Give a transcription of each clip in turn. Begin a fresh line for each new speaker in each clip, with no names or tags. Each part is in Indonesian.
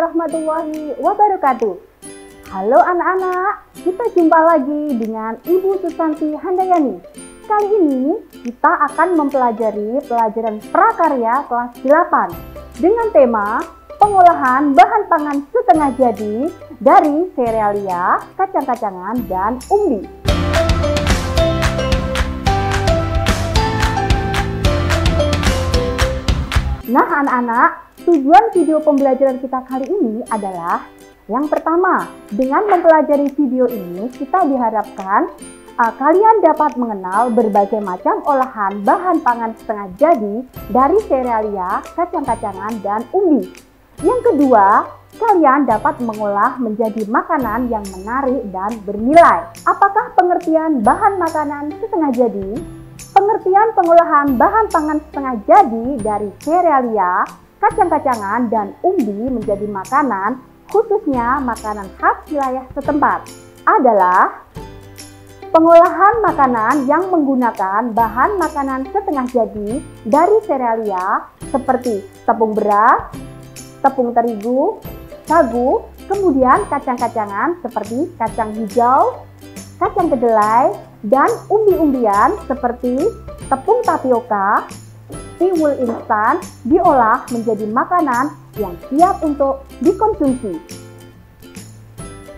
warahmatullahi wabarakatuh. Halo anak-anak, kita jumpa lagi dengan Ibu Susanti Handayani. Kali ini kita akan mempelajari pelajaran prakarya kelas 8 dengan tema pengolahan bahan pangan setengah jadi dari serealia, kacang-kacangan, dan umbi. Nah anak-anak, tujuan video pembelajaran kita kali ini adalah yang pertama, dengan mempelajari video ini kita diharapkan kalian dapat mengenal berbagai macam olahan bahan pangan setengah jadi dari serealia, kacang-kacangan, dan umbi. Yang kedua, kalian dapat mengolah menjadi makanan yang menarik dan bernilai. Apakah pengertian bahan makanan setengah jadi? Pengertian pengolahan bahan pangan setengah jadi dari serealia, kacang-kacangan, dan umbi menjadi makanan, khususnya makanan khas wilayah setempat, adalah pengolahan makanan yang menggunakan bahan makanan setengah jadi dari serealia seperti tepung beras, tepung terigu, sagu, kemudian kacang-kacangan seperti kacang hijau, kacang kedelai, dan umbi-umbian seperti tepung tapioka, tiwul instan diolah menjadi makanan yang siap untuk dikonsumsi.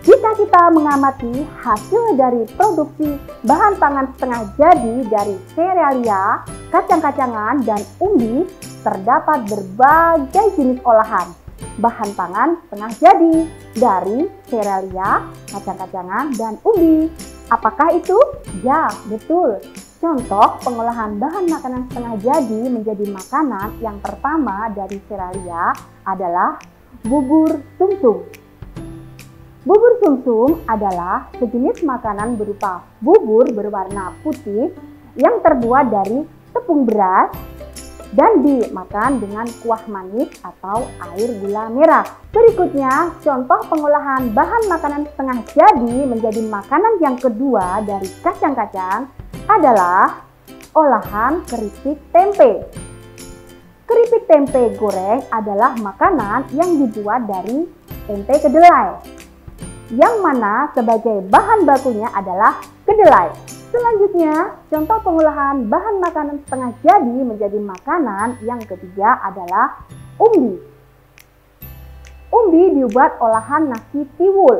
Jika kita mengamati hasil dari produksi bahan pangan setengah jadi dari serealia, kacang-kacangan, dan umbi, terdapat berbagai jenis olahan bahan pangan setengah jadi dari serealia, kacang-kacangan, dan umbi. Apakah itu? Ya, betul. Contoh pengolahan bahan makanan setengah jadi menjadi makanan yang pertama dari serealia adalah bubur sumsum. Bubur sumsum adalah sejenis makanan berupa bubur berwarna putih yang terbuat dari tepung beras dan dimakan dengan kuah manis atau air gula merah. Berikutnya, contoh pengolahan bahan makanan setengah jadi menjadi makanan yang kedua dari kacang-kacang adalah olahan keripik tempe. Keripik tempe goreng adalah makanan yang dibuat dari tempe kedelai, yang mana sebagai bahan bakunya adalah kedelai. Selanjutnya, contoh pengolahan bahan makanan setengah jadi menjadi makanan yang ketiga adalah umbi. Umbi dibuat olahan nasi tiwul.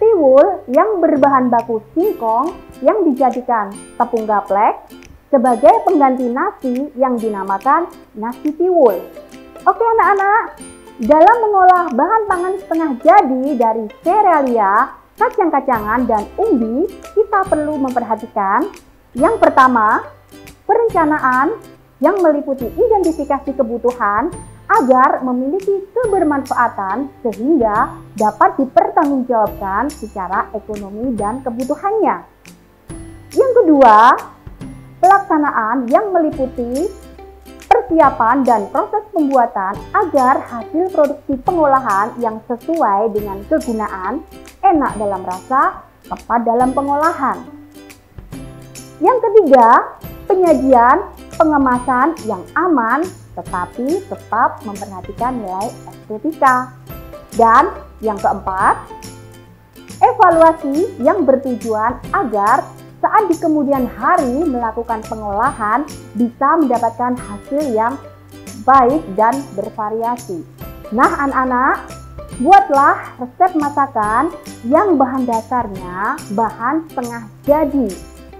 Tiwul yang berbahan baku singkong yang dijadikan tepung gaplek sebagai pengganti nasi yang dinamakan nasi tiwul. Oke anak-anak, dalam mengolah bahan pangan setengah jadi dari serealia, kacang-kacangan, dan umbi, kita perlu memperhatikan yang pertama, perencanaan yang meliputi identifikasi kebutuhan agar memiliki kebermanfaatan sehingga dapat dipertanggungjawabkan secara ekonomi dan kebutuhannya. Yang kedua, pelaksanaan yang meliputi persiapan dan proses pembuatan agar hasil produksi pengolahan yang sesuai dengan kegunaan, enak dalam rasa, tepat dalam pengolahan. Yang ketiga, penyajian, pengemasan yang aman tetapi tetap memperhatikan nilai estetika. Dan yang keempat, evaluasi yang bertujuan agar saat di kemudian hari melakukan pengolahan bisa mendapatkan hasil yang baik dan bervariasi. Nah anak-anak, buatlah resep masakan yang bahan dasarnya bahan setengah jadi.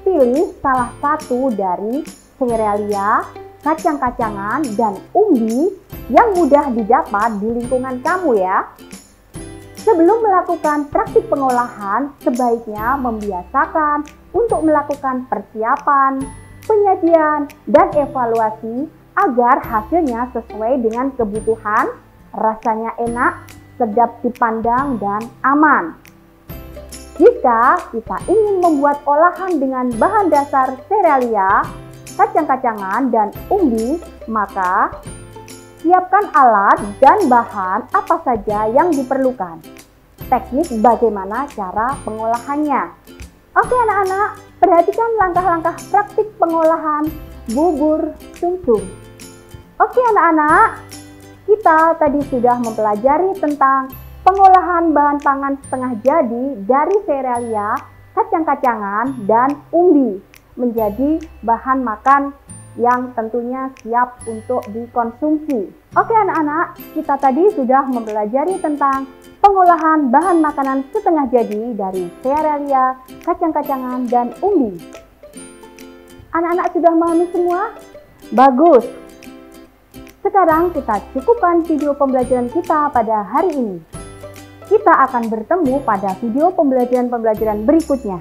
Pilih salah satu dari serealia, kacang-kacangan, dan umbi yang mudah didapat di lingkungan kamu ya. Sebelum melakukan praktik pengolahan, sebaiknya membiasakan untuk melakukan persiapan, penyajian, dan evaluasi agar hasilnya sesuai dengan kebutuhan, rasanya enak, sedap dipandang, dan aman. Jika kita ingin membuat olahan dengan bahan dasar serealia, kacang-kacangan, dan umbi, maka siapkan alat dan bahan apa saja yang diperlukan. Teknik bagaimana cara pengolahannya. Oke anak-anak, perhatikan langkah-langkah praktik pengolahan bubur sumsum. Oke anak-anak, Kita tadi sudah mempelajari tentang pengolahan bahan pangan setengah jadi dari serealia, kacang-kacangan, dan umbi menjadi bahan makan yang tentunya siap untuk dikonsumsi. Oke anak-anak, kita tadi sudah mempelajari tentang pengolahan bahan makanan setengah jadi dari serealia, kacang-kacangan, dan umbi. Anak-anak sudah memahami semua? Bagus! Sekarang kita cukupkan video pembelajaran kita pada hari ini. Kita akan bertemu pada video pembelajaran berikutnya.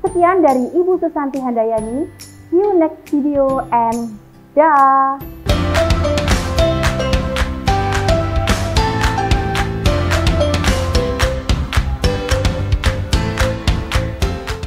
Sekian dari Ibu Susanti Handayani. See you next video and dah!